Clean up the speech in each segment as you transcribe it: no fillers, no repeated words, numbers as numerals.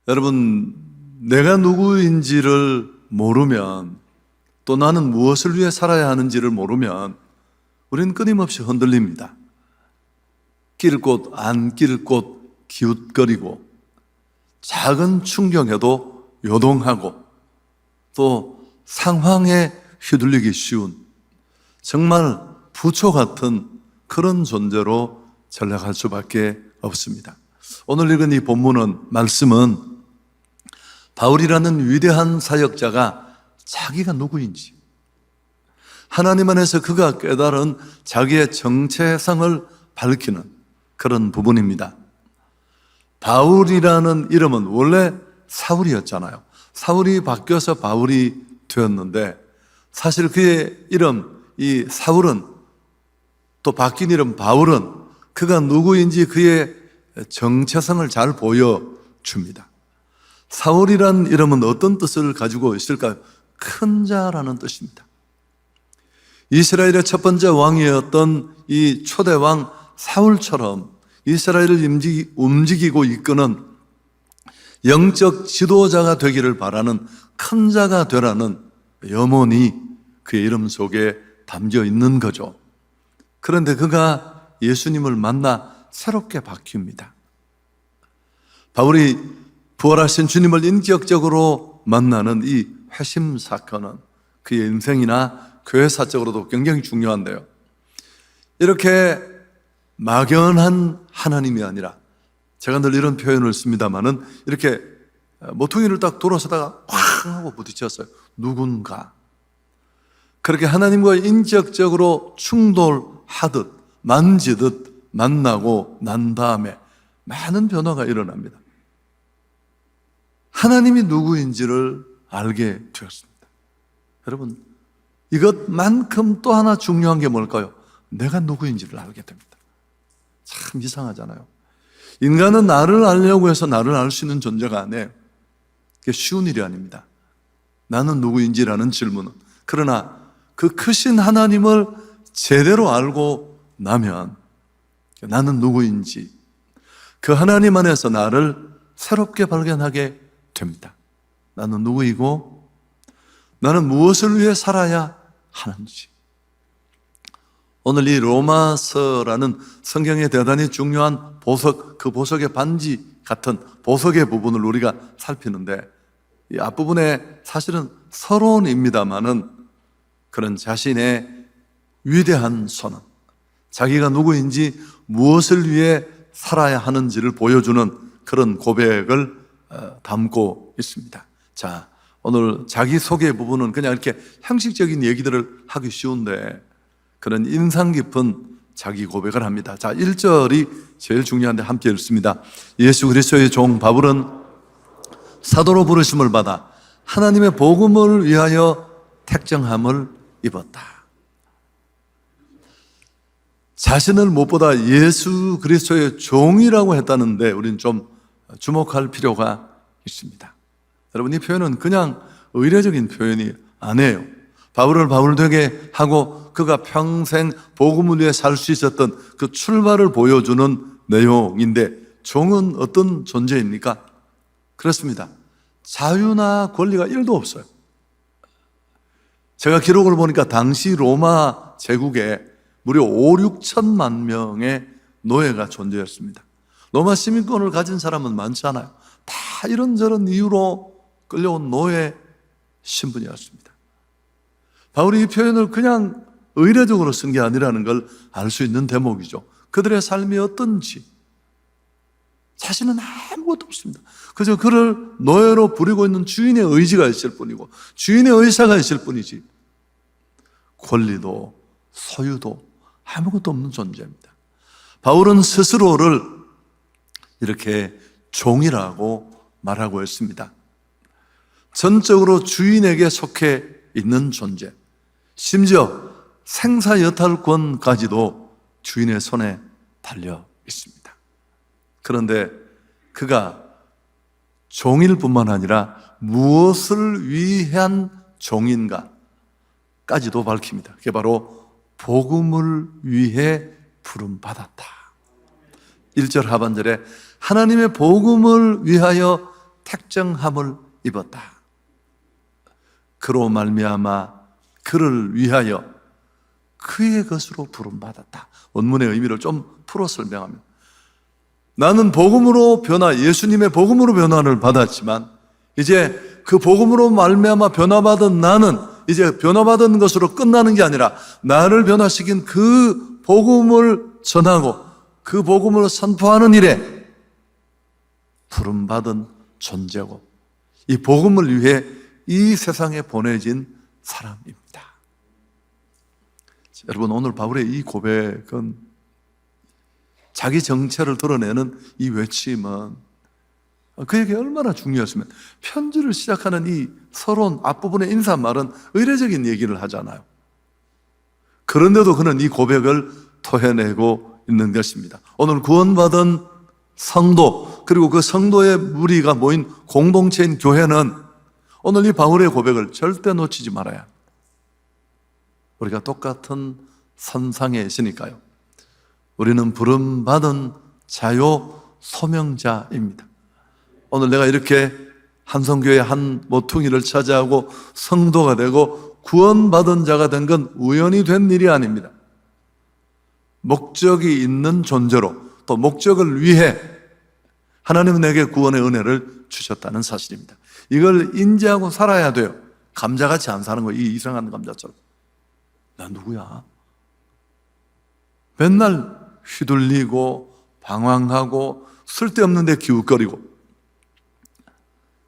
여러분, 내가 누구인지를 모르면, 또 나는 무엇을 위해 살아야 하는지를 모르면 우리는 끊임없이 흔들립니다. 낄 곳, 안 낄 곳 기웃거리고, 작은 충격에도 요동하고, 또 상황에 휘둘리기 쉬운 정말 부초 같은 그런 존재로 전락할 수밖에 없습니다. 오늘 읽은 이 본문은, 말씀은 바울이라는 위대한 사역자가 자기가 누구인지, 하나님 안에서 그가 깨달은 자기의 정체성을 밝히는 그런 부분입니다. 바울이라는 이름은 원래 사울이었잖아요. 사울이 바뀌어서 바울이 되었는데, 사실 그의 이름, 이 사울은, 또 바뀐 이름 바울은 그가 누구인지 그의 정체성을 잘 보여줍니다. 사울이란 이름은 어떤 뜻을 가지고 있을까요? 큰 자라는 뜻입니다. 이스라엘의 첫 번째 왕이었던 이 초대왕 사울처럼 이스라엘을 움직이고 이끄는 영적 지도자가 되기를 바라는 큰 자가 되라는 염원이 그의 이름 속에 담겨 있는 거죠. 그런데 그가 예수님을 만나 새롭게 바뀝니다. 바울이 부활하신 주님을 인격적으로 만나는 이 회심 사건은 그의 인생이나 교회사적으로도 굉장히 중요한데요, 이렇게 막연한 하나님이 아니라, 제가 늘 이런 표현을 씁니다마는, 이렇게 모퉁이를 딱 돌아서다가 쾅 하고 부딪혔어요. 누군가 그렇게 하나님과 인격적으로 충돌하듯 만지듯 만나고 난 다음에 많은 변화가 일어납니다. 하나님이 누구인지를 알게 되었습니다. 여러분, 이것만큼 또 하나 중요한 게 뭘까요? 내가 누구인지를 알게 됩니다. 참 이상하잖아요. 인간은 나를 알려고 해서 나를 알 수 있는 존재가 아니에요. 그게 쉬운 일이 아닙니다. 나는 누구인지라는 질문은. 그러나 그 크신 하나님을 제대로 알고 나면 나는 누구인지, 그 하나님 안에서 나를 새롭게 발견하게 됩니다. 나는 누구이고 나는 무엇을 위해 살아야 하는지. 오늘 이 로마서라는 성경의 대단히 중요한 보석, 그 보석의 반지 같은 보석의 부분을 우리가 살피는데, 이 앞부분에 사실은 서론입니다마는 그런 자신의 위대한 선언, 자기가 누구인지 무엇을 위해 살아야 하는지를 보여주는 그런 고백을 담고 있습니다. 자, 오늘 자기소개 부분은 그냥 이렇게 형식적인 얘기들을 하기 쉬운데 그런 인상 깊은 자기 고백을 합니다. 자, 1절이 제일 중요한데 함께 읽습니다. 예수 그리스도의 종 바울은 사도로 부르심을 받아 하나님의 복음을 위하여 택정함을 입었다. 자신을 무엇보다 예수 그리스도의 종이라고 했다는데 우리는 좀 주목할 필요가 있습니다. 여러분, 이 표현은 그냥 의례적인 표현이 아니에요. 바울을 바울 되게 하고 그가 평생 복음을 위해 살 수 있었던 그 출발을 보여주는 내용인데, 종은 어떤 존재입니까? 그렇습니다. 자유나 권리가 1도 없어요. 제가 기록을 보니까 당시 로마 제국에 무려 5, 6천만 명의 노예가 존재했습니다. 로마 시민권을 가진 사람은 많지 않아요. 다 이런저런 이유로 끌려온 노예 신분이었습니다. 바울이 이 표현을 그냥 의례적으로 쓴 게 아니라는 걸 알 수 있는 대목이죠. 그들의 삶이 어떤지, 자신은 아무것도 없습니다. 그저 그를 노예로 부리고 있는 주인의 의지가 있을 뿐이고 주인의 의사가 있을 뿐이지 권리도 소유도 아무것도 없는 존재입니다. 바울은 스스로를 이렇게 종이라고 말하고 있습니다. 전적으로 주인에게 속해 있는 존재, 심지어 생사여탈권까지도 주인의 손에 달려 있습니다. 그런데 그가 종일 뿐만 아니라 무엇을 위한 종인가까지도 밝힙니다. 그게 바로 복음을 위해 부름받았다. 1절 하반절에 하나님의 복음을 위하여 택정함을 입었다. 그로 말미암아 그를 위하여 그의 것으로 부름받았다. 원문의 의미를 좀 풀어 설명하면, 나는 복음으로 예수님의 복음으로 변화를 받았지만 이제 그 복음으로 말미암아 변화받은 나는 이제 변화받은 것으로 끝나는 게 아니라 나를 변화시킨 그 복음을 전하고 그 복음을 선포하는 일에 부름받은 존재고, 이 복음을 위해 이 세상에 보내진 사람입니다. 여러분, 오늘 바울의 이 고백은, 자기 정체를 드러내는 이 외침은 그에게 얼마나 중요했으면, 편지를 시작하는 이 서론 앞부분의 인사말은 의례적인 얘기를 하잖아요. 그런데도 그는 이 고백을 토해내고 있는 것입니다. 오늘 구원받은 성도, 그리고 그 성도의 무리가 모인 공동체인 교회는 오늘 이 바울의 고백을 절대 놓치지 말아야 합니다. 우리가 똑같은 선상에 있으니까요. 우리는 부름받은 자요 소명자입니다. 오늘 내가 이렇게 한성교회 한 모퉁이를 차지하고 성도가 되고 구원받은 자가 된 건 우연히 된 일이 아닙니다. 목적이 있는 존재로, 또 목적을 위해 하나님은 내게 구원의 은혜를 주셨다는 사실입니다. 이걸 인지하고 살아야 돼요. 감자같이 안 사는 거예요. 이 이상한 감자처럼. 나 누구야? 맨날 휘둘리고 방황하고 쓸데없는 데 기웃거리고.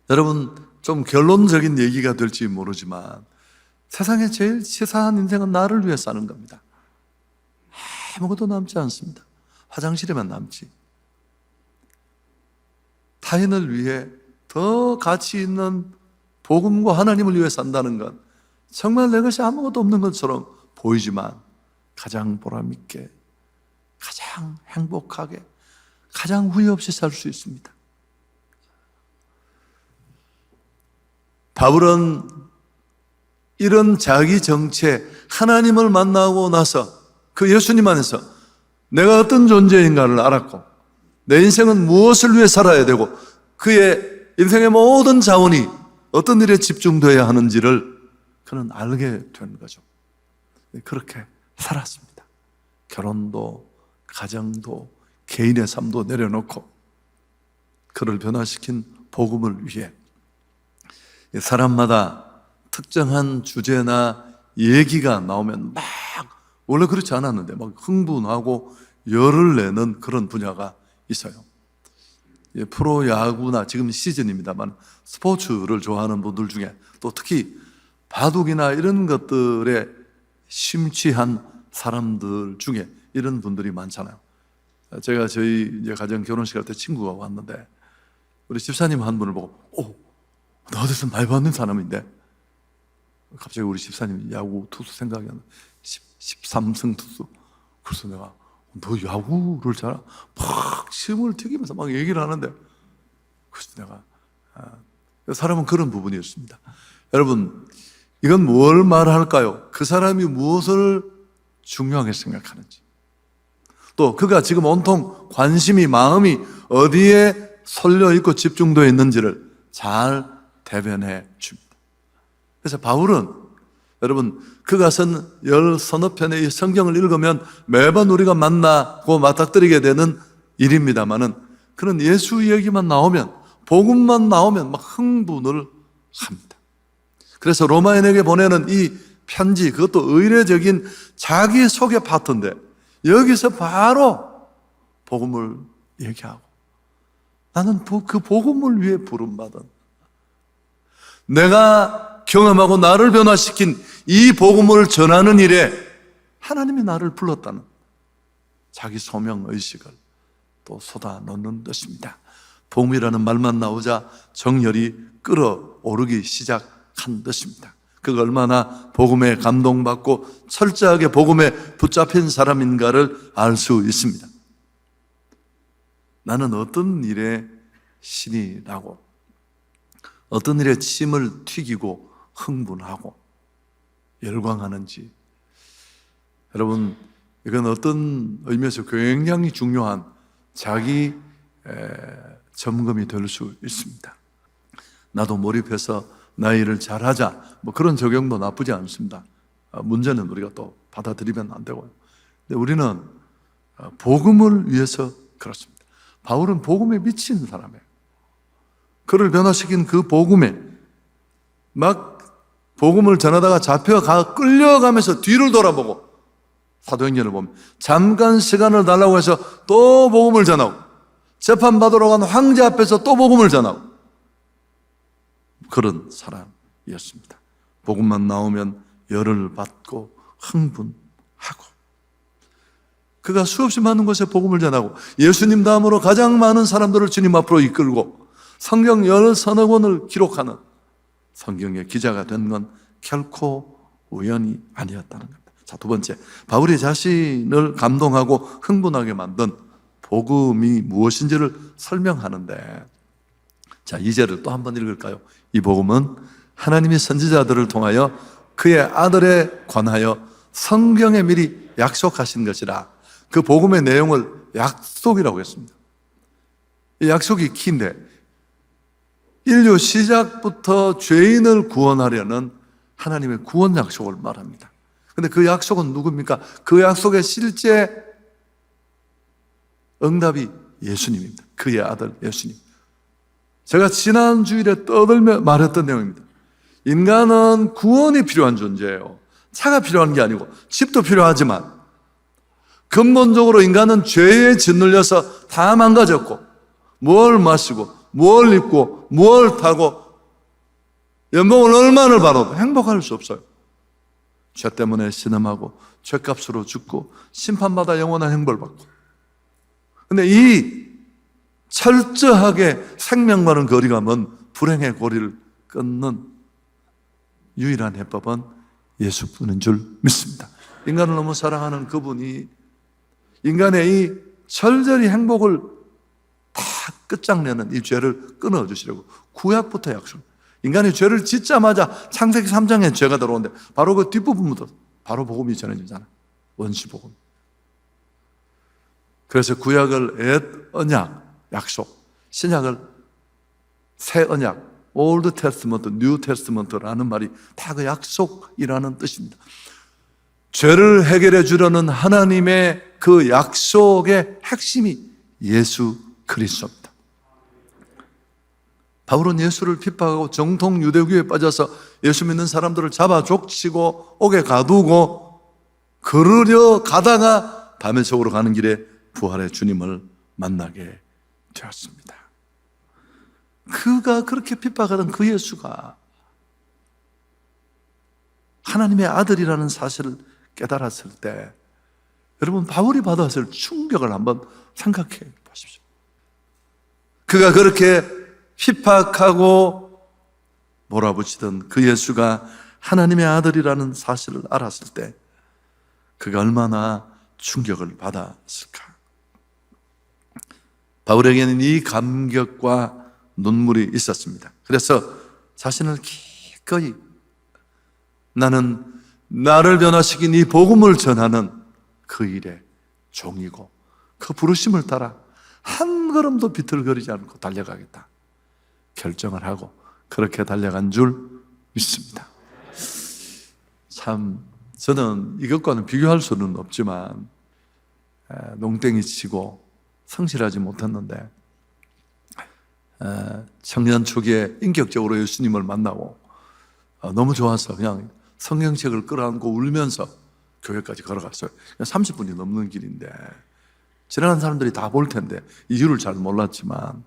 여러분, 좀 결론적인 얘기가 될지 모르지만 세상에 제일 치사한 인생은 나를 위해 사는 겁니다. 아무것도 남지 않습니다. 화장실에만 남지. 타인을 위해 더 가치 있는 복음과 하나님을 위해 산다는 건 정말 내 것이 아무것도 없는 것처럼 보이지만 가장 보람있게, 가장 행복하게, 가장 후회 없이 살 수 있습니다. 바울은 이런 자기 정체, 하나님을 만나고 나서 그 예수님 안에서 내가 어떤 존재인가를 알았고, 내 인생은 무엇을 위해 살아야 되고 그의 인생의 모든 자원이 어떤 일에 집중되어야 하는지를 그는 알게 된 거죠. 그렇게 살았습니다. 결혼도 가정도 개인의 삶도 내려놓고 그를 변화시킨 복음을 위해 사람마다 특정한 주제나 얘기가 나오면 막, 원래 그렇지 않았는데 막 흥분하고 열을 내는 그런 분야가 있어요. 프로야구나 지금 시즌입니다만 스포츠를 좋아하는 분들 중에 또 특히 바둑이나 이런 것들에 심취한 사람들 중에 이런 분들이 많잖아요. 제가 저희 이제 가정 결혼식 할 때 친구가 왔는데 우리 집사님 한 분을 보고 나 어디서 많이 봤는 사람인데, 갑자기 우리 집사님 야구 투수 생각이 나는 13승 투수. 그래서 내가 너 야구를 잘하? 막 침을 튀기면서 막 얘기를 하는데, 그래서 내가 사람은 그런 부분이 있습니다. 여러분, 이건 뭘 말할까요? 그 사람이 무엇을 중요하게 생각하는지, 또 그가 지금 온통 관심이, 마음이 어디에 쏠려 있고 집중되어 있는지를 잘 대변해 줍니다. 그래서 바울은, 여러분, 그가 쓴 10서너 편의 이 성경을 읽으면 매번 우리가 만나고 맞닥뜨리게 되는 일입니다만은, 그는 예수 얘기만 나오면, 복음만 나오면 막 흥분을 합니다. 그래서 로마인에게 보내는 이 편지, 그것도 의례적인 자기소개 파트인데 여기서 바로 복음을 얘기하고, 나는 그 복음을 위해 부름받은, 내가 경험하고 나를 변화시킨 이 복음을 전하는 일에 하나님이 나를 불렀다는 자기 소명의식을 또 쏟아놓는 것입니다. 복음이라는 말만 나오자 정열이 끓어오르기 시작한 것입니다. 그가 얼마나 복음에 감동받고 철저하게 복음에 붙잡힌 사람인가를 알 수 있습니다. 나는 어떤 일에 신이 나고 어떤 일에 침을 튀기고 흥분하고 열광하는지, 여러분, 이건 어떤 의미에서 굉장히 중요한 자기 점검이 될 수 있습니다. 나도 몰입해서 나의 일을 잘하자, 뭐 그런 적용도 나쁘지 않습니다. 문제는 우리가 또 받아들이면 안 되고요. 근데 우리는 복음을 위해서 그렇습니다. 바울은 복음에 미친 사람이에요. 그를 변화시킨 그 복음에 막 복음을 전하다가 잡혀가 끌려가면서 뒤를 돌아보고, 사도행전을 보면 잠깐 시간을 달라고 해서 또 복음을 전하고, 재판받으러 간 황제 앞에서 또 복음을 전하고, 그런 사람이었습니다. 복음만 나오면 열을 받고 흥분하고, 그가 수없이 많은 곳에 복음을 전하고 예수님 다음으로 가장 많은 사람들을 주님 앞으로 이끌고 성경 10서너 권을 기록하는 성경의 기자가 된 건 결코 우연이 아니었다는 겁니다. 자, 두 번째, 바울이 자신을 감동하고 흥분하게 만든 복음이 무엇인지를 설명하는데, 자, 2절을 또 한번 읽을까요? 이 복음은 하나님이 선지자들을 통하여 그의 아들에 관하여 성경에 미리 약속하신 것이라. 그 복음의 내용을 약속이라고 했습니다. 이 약속이 키인데, 인류 시작부터 죄인을 구원하려는 하나님의 구원 약속을 말합니다. 그런데 그 약속은 누굽니까? 그 약속의 실제 응답이 예수님입니다. 그의 아들 예수님. 제가 지난 주일에 떠들며 말했던 내용입니다. 인간은 구원이 필요한 존재예요. 차가 필요한 게 아니고 집도 필요하지만 근본적으로 인간은 죄에 짓눌려서 다 망가졌고, 뭘 마시고 뭘 입고 뭘 타고 연봉을 얼마나 받아도 행복할 수 없어요. 죄 때문에 신음하고 죄값으로 죽고 심판받아 영원한 행복을 받고. 근데 이 철저하게 생명과는 거리가 먼 불행의 고리를 끊는 유일한 해법은 예수뿐인 줄 믿습니다. 인간을 너무 사랑하는 그분이 인간의 이 철저히 행복을 다 끝장내는 이 죄를 끊어주시려고 구약부터 약속. 인간이 죄를 짓자마자 창세기 3장에 죄가 들어오는데 바로 그 뒷부분부터 바로 복음이 전해지잖아요. 원시복음. 그래서 구약을 옛 언약, 약속, 신약을 새 언약, Old Testament, New Testament라는 말이 다 그 약속이라는 뜻입니다. 죄를 해결해 주려는 하나님의 그 약속의 핵심이 예수 그리스도입니다. 바울은 예수를 핍박하고 정통 유대교에 빠져서 예수 믿는 사람들을 잡아 족치고 옥에 가두고 걸으려 가다가 다메섹으로 가는 길에 부활의 주님을 만나게 되었습니다. 그가 그렇게 핍박하던 그 예수가 하나님의 아들이라는 사실을 깨달았을 때, 여러분, 바울이 받았을 충격을 한번 생각해 보십시오. 그가 그렇게 핍박하고 몰아붙이던 그 예수가 하나님의 아들이라는 사실을 알았을 때 그가 얼마나 충격을 받았을까. 바울에게는 이 감격과 눈물이 있었습니다. 그래서 자신을 기꺼이 나는 나를 변화시킨 이 복음을 전하는 그 일의 종이고 그 부르심을 따라 한 걸음도 비틀거리지 않고 달려가겠다 결정을 하고 그렇게 달려간 줄 믿습니다. 참 저는 이것과는 비교할 수는 없지만 농땡이 치고 성실하지 못했는데 청년 초기에 인격적으로 예수님을 만나고 너무 좋아서 그냥 성경책을 끌어안고 울면서 교회까지 걸어갔어요. 30분이 넘는 길인데 지나가는 사람들이 다 볼 텐데 이유를 잘 몰랐지만,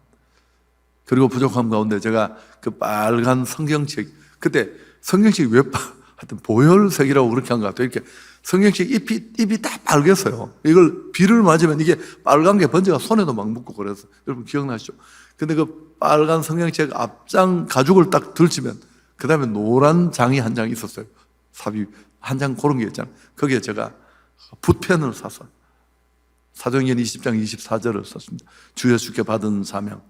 그리고 부족함 가운데 제가 그 빨간 성경책, 그때 성경책이 왜 하여튼 보혈색이라고 그렇게 한 것 같아요. 이렇게 성경책 잎이 다 빨갰어요. 이걸 비를 맞으면 이게 빨간 게 번지가 손에도 막 묻고 그래서 여러분 기억나시죠? 근데 그 빨간 성경책 앞장 가죽을 딱 들치면 그 다음에 노란 장이 한 장 있었어요. 삽입 한 장 그런 게 있잖아요. 거기에 제가 붓펜을 사서 사도행전 20장 24절을 썼습니다. 주 예수께 받은 사명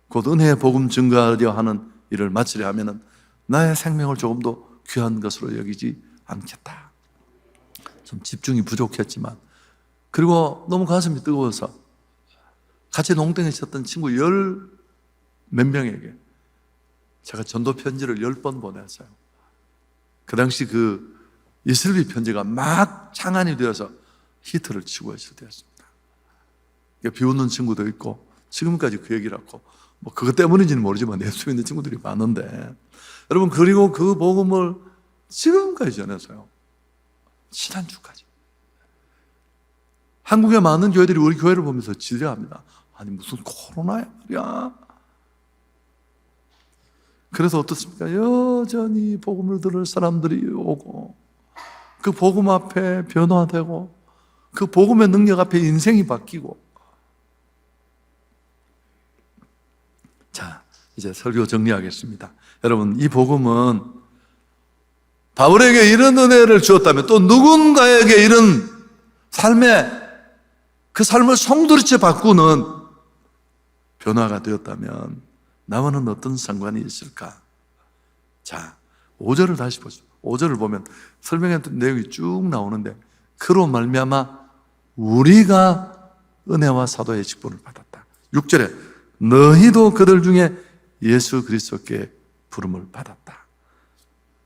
곧 은혜의 복음 증거하려 하는 일을 마치려 하면은 나의 생명을 조금도 귀한 것으로 여기지 않겠다. 좀 집중이 부족했지만, 그리고 너무 가슴이 뜨거워서 같이 농땡이 쳤던 친구 몇 명에게 제가 전도 편지를 10번 보냈어요. 그 당시 그 이슬비 편지가 막 창안이 되어서 히트를 치고 있을 때였습니다. 비웃는 친구도 있고 지금까지 그 얘기를 하고 뭐 그것 때문인지는 모르지만 내수 있는 친구들이 많은데, 여러분, 그리고 그 복음을 지금까지 전해서요, 지난주까지 한국의 많은 교회들이 우리 교회를 보면서 지뢰합니다. 아니 무슨 코로나야 말이야. 그래서 어떻습니까? 여전히 복음을 들을 사람들이 오고 그 복음 앞에 변화되고 그 복음의 능력 앞에 인생이 바뀌고. 자, 이제 설교 정리하겠습니다. 여러분, 이 복음은 바울에게 이런 은혜를 주었다면, 또 누군가에게 이런 삶의 그 삶을 송두리째 바꾸는 변화가 되었다면 나와는 어떤 상관이 있을까? 자, 5절을 다시 보죠. 5절을 보면 설명했던 내용이 쭉 나오는데, 그로 말미암아 우리가 은혜와 사도의 직분을 받았다. 6절에 너희도 그들 중에 예수 그리스도께 부름을 받았다.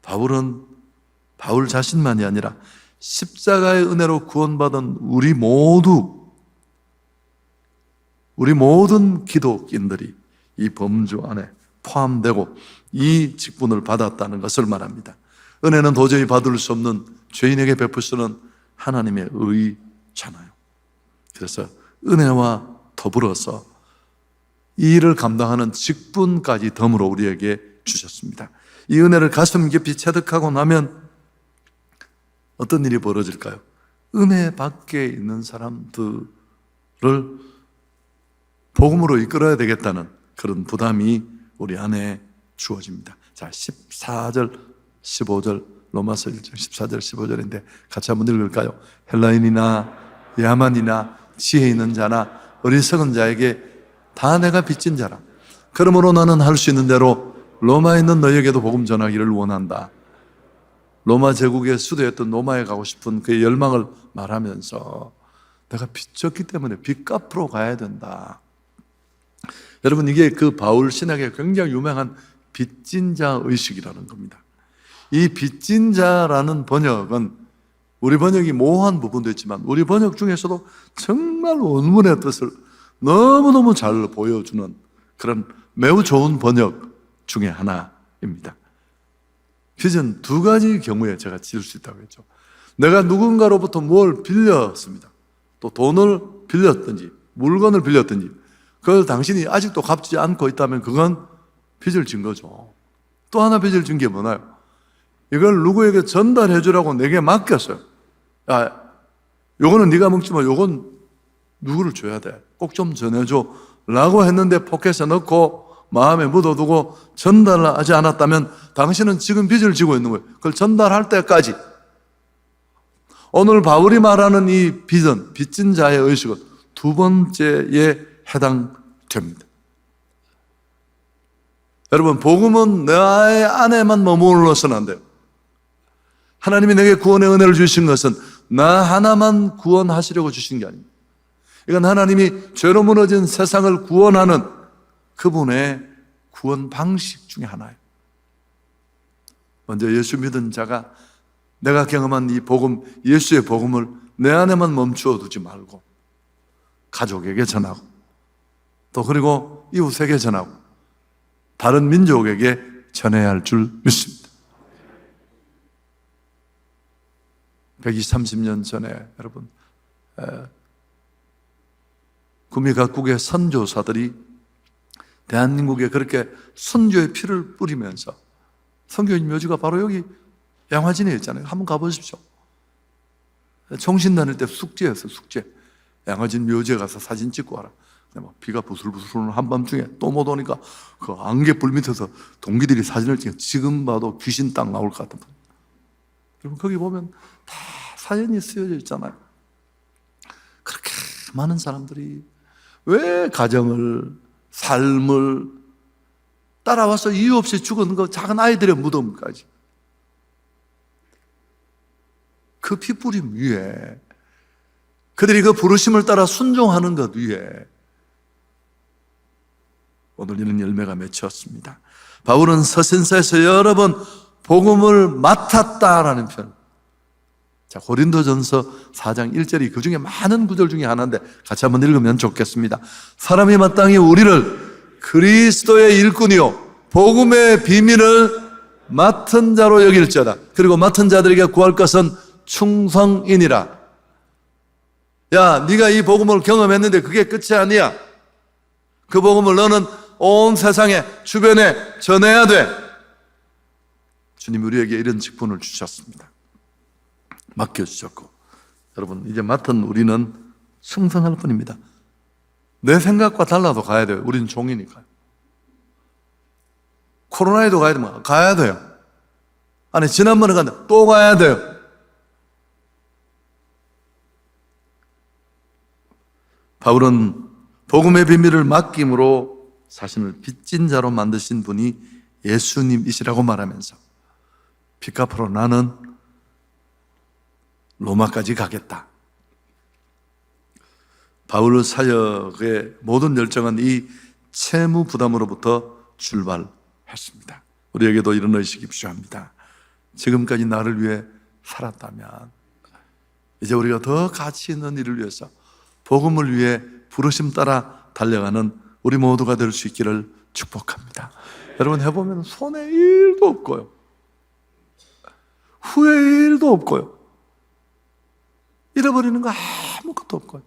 바울 자신만이 아니라 십자가의 은혜로 구원받은 우리 모든 기독인들이 이 범주 안에 포함되고 이 직분을 받았다는 것을 말합니다. 은혜는 도저히 받을 수 없는 죄인에게 베푸시는 하나님의 의잖아요. 그래서 은혜와 더불어서 이 일을 감당하는 직분까지 덤으로 우리에게 주셨습니다. 이 은혜를 가슴 깊이 체득하고 나면 어떤 일이 벌어질까요? 은혜 밖에 있는 사람들을 복음으로 이끌어야 되겠다는 그런 부담이 우리 안에 주어집니다. 자, 14절, 15절, 로마서 1장 14절, 15절인데 같이 한번 읽을까요? 헬라인이나 야만이나 지혜 있는 자나 어리석은 자에게 다 내가 빚진 자라. 그러므로 나는 할 수 있는 대로 로마에 있는 너희에게도 복음 전하기를 원한다. 로마 제국의 수도였던 로마에 가고 싶은 그의 열망을 말하면서 내가 빚졌기 때문에 빚 갚으러 가야 된다. 여러분, 이게 그 바울 신학의 굉장히 유명한 빚진 자 의식이라는 겁니다. 이 빚진 자라는 번역은 우리 번역이 모호한 부분도 있지만 우리 번역 중에서도 정말 원문의 뜻을 너무너무 잘 보여주는 그런 매우 좋은 번역 중에 하나입니다. 빚은 두 가지 경우에 제가 지을 수 있다고 했죠. 내가 누군가로부터 뭘 빌렸습니다. 또 돈을 빌렸든지 물건을 빌렸든지 그걸 당신이 아직도 갚지 않고 있다면 그건 빚을 진 거죠. 또 하나 빚을 진 게 뭐나요? 이걸 누구에게 전달해 주라고 내게 맡겼어요. 야, 요거는 네가 먹지만 요건 누구를 줘야 돼. 꼭 좀 전해줘 라고 했는데 포켓에 넣고 마음에 묻어두고 전달하지 않았다면 당신은 지금 빚을 지고 있는 거예요. 그걸 전달할 때까지. 오늘 바울이 말하는 이 빚은, 빚진 자의 의식은 두 번째에 해당됩니다. 여러분, 복음은 나의 안에만 머물러서는 안 돼요. 하나님이 내게 구원의 은혜를 주신 것은 나 하나만 구원하시려고 주신 게 아닙니다. 이건 하나님이 죄로 무너진 세상을 구원하는 그분의 구원 방식 중에 하나예요. 먼저 예수 믿은 자가 내가 경험한 이 복음, 예수의 복음을 내 안에만 멈추어 두지 말고 가족에게 전하고 또 그리고 이웃에게 전하고 다른 민족에게 전해야 할 줄 믿습니다. 130년 전에 여러분 구미 각국의 선교사들이 대한민국에 그렇게 선교의 피를 뿌리면서, 선교인 묘지가 바로 여기 양화진에 있잖아요. 한번 가보십시오. 총신 다닐 때 숙제였어요. 숙제. 양화진 묘지에 가서 사진 찍고 와라. 막 비가 부슬부슬 오는 한밤중에 또 못 오니까 그 안개불 밑에서 동기들이 사진을 찍어. 지금 봐도 귀신 딱 나올 것 같은 분. 여러분, 거기 보면 다 사연이 쓰여져 있잖아요. 그렇게 많은 사람들이 왜 가정을, 삶을 따라와서 이유 없이 죽은 그 작은 아이들의 무덤까지 그 피뿌림 위에 그들이 그 부르심을 따라 순종하는 것 위에 오늘 이런 열매가 맺혔습니다. 바울은 서신서에서 여러 번 복음을 맡았다라는 표현. 자, 고린도전서 4장 1절이 그 중에 많은 구절 중에 하나인데 같이 한번 읽으면 좋겠습니다. 사람이 마땅히 우리를 그리스도의 일꾼이요 복음의 비밀을 맡은 자로 여길지어다. 그리고 맡은 자들에게 구할 것은 충성이니라. 야, 네가 이 복음을 경험했는데 그게 끝이 아니야. 그 복음을 너는 온 세상에 주변에 전해야 돼. 주님 우리에게 이런 직분을 주셨습니다. 맡겨주셨고, 여러분 이제 맡은 우리는 충성할 뿐입니다. 내 생각과 달라도 가야 돼요. 우리는 종이니까요. 코로나에도 가야 되면 가야 돼요. 아니 지난번에 갔는데 또 가야 돼요. 바울은 복음의 비밀을 맡김으로 자신을 빚진 자로 만드신 분이 예수님이시라고 말하면서 빚 갚으러 나는 로마까지 가겠다. 바울 사역의 모든 열정은 이 채무 부담으로부터 출발했습니다. 우리에게도 이런 의식이 필요합니다. 지금까지 나를 위해 살았다면 이제 우리가 더 가치 있는 일을 위해서 복음을 위해 부르심 따라 달려가는 우리 모두가 될 수 있기를 축복합니다. 여러분 해보면 손해 1도 없고요, 후회 1도 없고요, 잃어버리는 거 아무것도 없고요.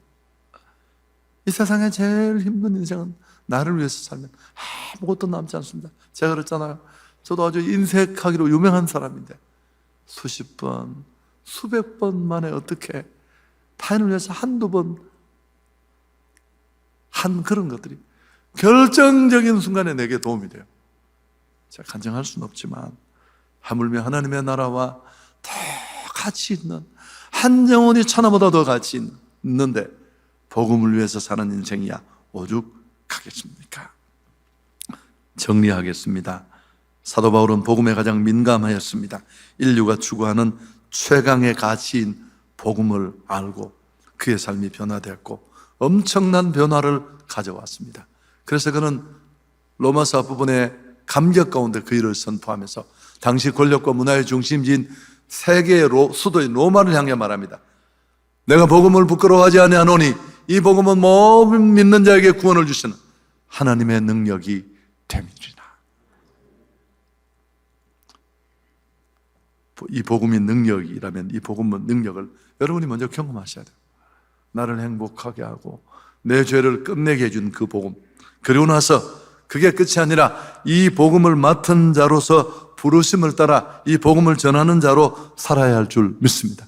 이 세상에 제일 힘든 인생은 나를 위해서 살면 아무것도 남지 않습니다. 제가 그랬잖아요. 저도 아주 인색하기로 유명한 사람인데 수십 번, 수백 번 만에 어떻게 타인을 위해서 한두 번 한 그런 것들이 결정적인 순간에 내게 도움이 돼요. 제가 간증할 수는 없지만 하물며 하나님의 나라와 더 가치 있는, 한 영혼이 천하보다 더 가치 있는데 복음을 위해서 사는 인생이야 오죽하겠습니까? 정리하겠습니다. 사도 바울은 복음에 가장 민감하였습니다. 인류가 추구하는 최강의 가치인 복음을 알고 그의 삶이 변화되었고 엄청난 변화를 가져왔습니다. 그래서 그는 로마서 앞부분에 감격 가운데 그 일을 선포하면서 당시 권력과 문화의 중심지인 세계의 수도인 로마를 향해 말합니다. 내가 복음을 부끄러워하지 아니하노니 이 복음은 모든 믿는 자에게 구원을 주시는 하나님의 능력이 됨이니라. 이 복음이 능력이라면 이 복음의 능력을 여러분이 먼저 경험하셔야 돼요. 나를 행복하게 하고 내 죄를 끝내게 해준 그 복음, 그리고 나서 그게 끝이 아니라 이 복음을 맡은 자로서 부르심을 따라 이 복음을 전하는 자로 살아야 할 줄 믿습니다.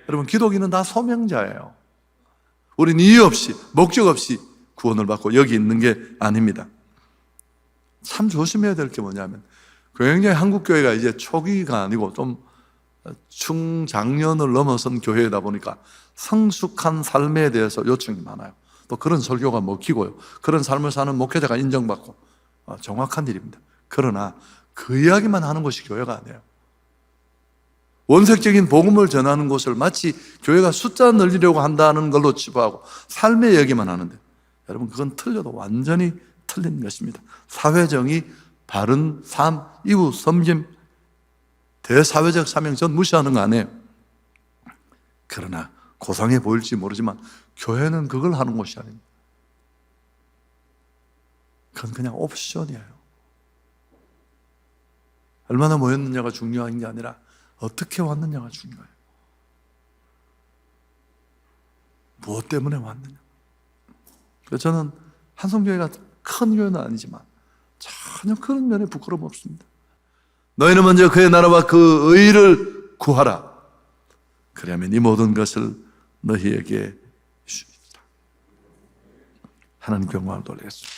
여러분 기독인은 다 소명자예요. 우린 이유 없이 목적 없이 구원을 받고 여기 있는 게 아닙니다. 참 조심해야 될 게 뭐냐면 굉장히 한국교회가 이제 초기가 아니고 좀 중장년을 넘어선 교회이다 보니까 성숙한 삶에 대해서 요청이 많아요. 또 그런 설교가 먹히고요, 그런 삶을 사는 목회자가 인정받고 정확한 일입니다. 그러나 그 이야기만 하는 것이 교회가 아니에요. 원색적인 복음을 전하는 것을 마치 교회가 숫자 늘리려고 한다는 걸로 치부하고 삶의 얘기만 하는데 여러분 그건 틀려도 완전히 틀린 것입니다. 사회정의, 바른 삶, 이웃 섬김, 대사회적 사명 전 무시하는 거 아니에요. 그러나 고상해 보일지 모르지만 교회는 그걸 하는 것이 아닙니다. 그건 그냥 옵션이에요. 얼마나 모였느냐가 중요한 게 아니라 어떻게 왔느냐가 중요해요. 무엇 때문에 왔느냐. 그래서 저는 한성교회가 큰 교회는 아니지만 전혀 그런 면에 부끄러움 없습니다. 너희는 먼저 그의 나라와 그 의를 구하라. 그러면 이 모든 것을 너희에게 주시리라. 하나님 영광을 돌리겠습니다.